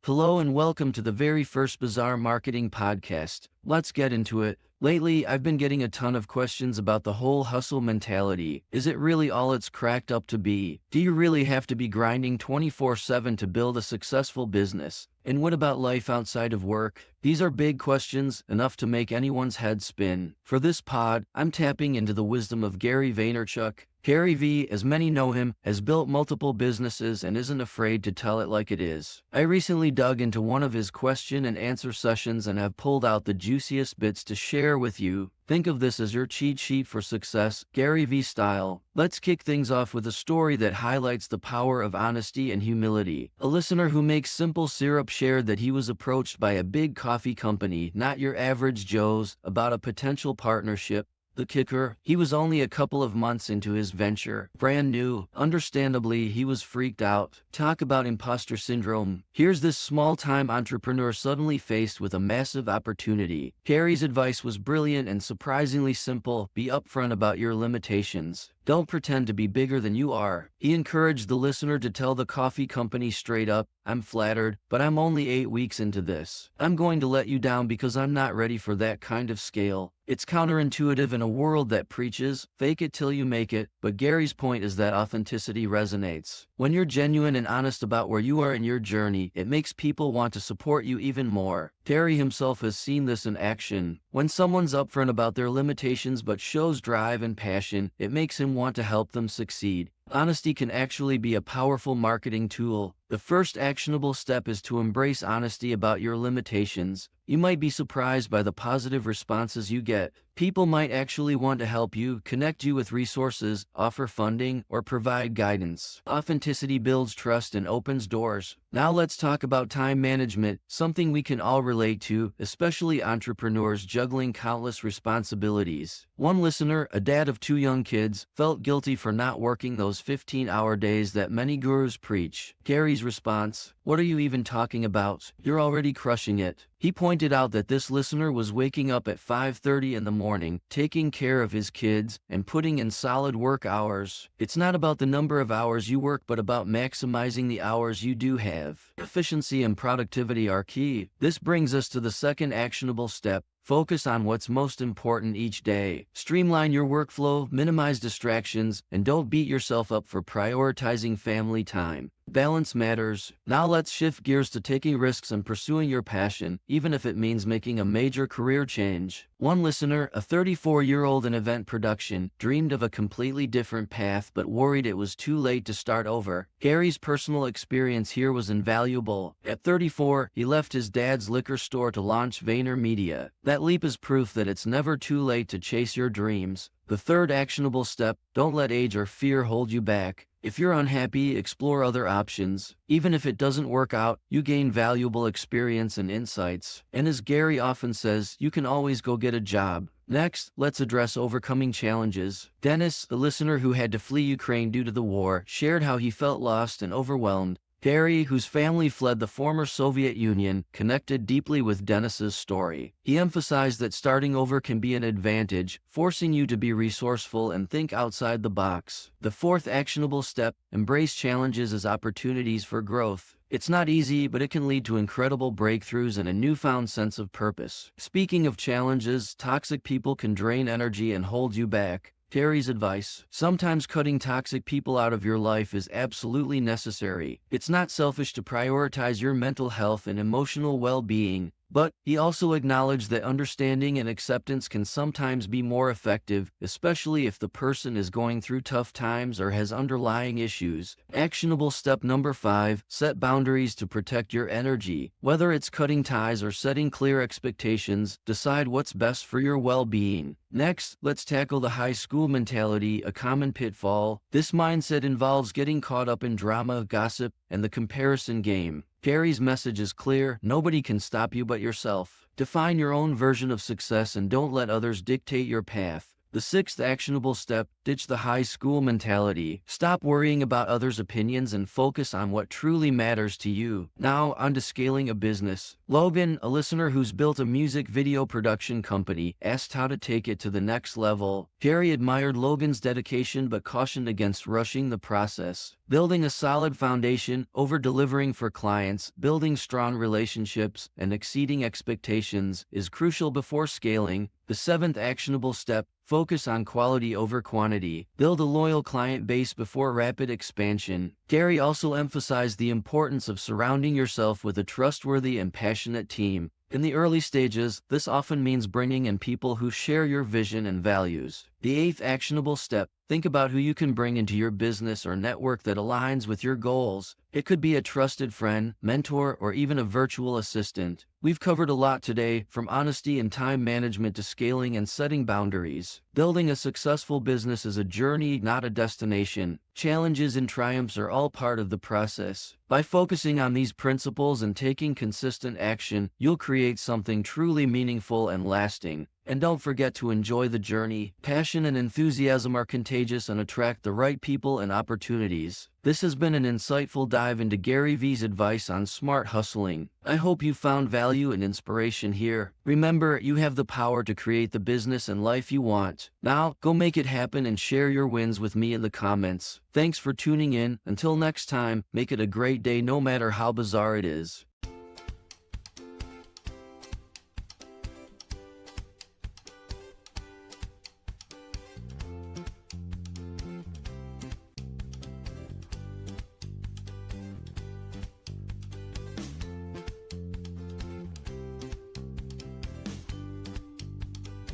Hello and welcome to the very first Bizarre Marketing Podcast. Let's get into it. Lately, I've been getting a ton of questions about the whole hustle mentality. Is it really all it's cracked up to be? Do you really have to be grinding 24/7 to build a successful business? And what about life outside of work? These are big questions, enough to make anyone's head spin. For this pod, I'm tapping into the wisdom of Gary Vaynerchuk. Gary V, as many know him, has built multiple businesses and isn't afraid to tell it like it is. I recently dug into one of his question and answer sessions and have pulled out the juiciest bits to share with you. Think of this as your cheat sheet for success, Gary V style. Let's kick things off with a story that highlights the power of honesty and humility. A listener who makes simple syrup shared that he was approached by a big coffee company, not your average Joe's, about a potential partnership. The kicker, he was only a couple of months into his venture, brand new. Understandably, he was freaked out. Talk about imposter syndrome. Here's this small-time entrepreneur suddenly faced with a massive opportunity. Gary's advice was brilliant and surprisingly simple: be upfront about your limitations. Don't pretend to be bigger than you are. He encouraged the listener to tell the coffee company straight up, "I'm flattered, but I'm only 8 weeks into this. I'm going to let you down because I'm not ready for that kind of scale." It's counterintuitive in a world that preaches, fake it till you make it, but Gary's point is that authenticity resonates. When you're genuine and honest about where you are in your journey, it makes people want to support you even more. Gary himself has seen this in action. When someone's upfront about their limitations but shows drive and passion, it makes him want to help them succeed. Honesty can actually be a powerful marketing tool. The first actionable step is to embrace honesty about your limitations. You might be surprised by the positive responses you get. People might actually want to help you, connect you with resources, offer funding, or provide guidance. Authenticity builds trust and opens doors. Now let's talk about time management, something we can all relate to, especially entrepreneurs juggling countless responsibilities. One listener, a dad of 2 young kids, felt guilty for not working those 15-hour days that many gurus preach. Gary's response: "What are you even talking about? You're already crushing it." He pointed out that this listener was waking up at 5:30 in the morning, taking care of his kids, and putting in solid work hours. It's not about the number of hours you work but about maximizing the hours you do have. Efficiency and productivity are key. This brings us to the second actionable step. Focus on what's most important each day. Streamline your workflow, minimize distractions, and don't beat yourself up for prioritizing family time. Balance matters. Now let's shift gears to taking risks and pursuing your passion, even if it means making a major career change. One listener, a 34-year-old in event production, dreamed of a completely different path but worried it was too late to start over. Gary's personal experience here was invaluable. At 34, he left his dad's liquor store to launch VaynerMedia. That leap is proof that it's never too late to chase your dreams. The third actionable step: don't let age or fear hold you back. If you're unhappy, explore other options. Even if it doesn't work out, you gain valuable experience and insights. And as Gary often says, you can always go get a job. Next, let's address overcoming challenges. Dennis, the listener who had to flee Ukraine due to the war, shared how he felt lost and overwhelmed. Gary, whose family fled the former Soviet Union, connected deeply with Dennis's story. He emphasized that starting over can be an advantage, forcing you to be resourceful and think outside the box. The fourth actionable step: embrace challenges as opportunities for growth. It's not easy, but it can lead to incredible breakthroughs and a newfound sense of purpose. Speaking of challenges, toxic people can drain energy and hold you back. Gary's advice: sometimes cutting toxic people out of your life is absolutely necessary. It's not selfish to prioritize your mental health and emotional well-being. But he also acknowledged that understanding and acceptance can sometimes be more effective, especially if the person is going through tough times or has underlying issues. Actionable step number 5, set boundaries to protect your energy. Whether it's cutting ties or setting clear expectations, decide what's best for your well-being. Next, let's tackle the high school mentality, a common pitfall. This mindset involves getting caught up in drama, gossip, and the comparison game. Gary's message is clear: nobody can stop you but yourself. Define your own version of success and don't let others dictate your path. The sixth actionable step: ditch the high school mentality. Stop worrying about others' opinions and focus on what truly matters to you. Now, on to scaling a business. Logan, a listener who's built a music video production company, asked how to take it to the next level. Gary admired Logan's dedication but cautioned against rushing the process. Building a solid foundation, over-delivering for clients, building strong relationships, and exceeding expectations is crucial before scaling. The seventh actionable step: focus on quality over quantity. Build a loyal client base before rapid expansion. Gary also emphasized the importance of surrounding yourself with a trustworthy and passionate team. In the early stages, this often means bringing in people who share your vision and values. The eighth actionable step: think about who you can bring into your business or network that aligns with your goals. It could be a trusted friend, mentor, or even a virtual assistant. We've covered a lot today, from honesty and time management to scaling and setting boundaries. Building a successful business is a journey, not a destination. Challenges and triumphs are all part of the process. By focusing on these principles and taking consistent action, you'll create something truly meaningful and lasting. And don't forget to enjoy the journey. Passion and enthusiasm are contagious and attract the right people and opportunities. This has been an insightful dive into Gary Vee's advice on smart hustling. I hope you found value and inspiration here. Remember, you have the power to create the business and life you want. Now, go make it happen and share your wins with me in the comments. Thanks for tuning in. Until next time, make it a great day no matter how bizarre it is.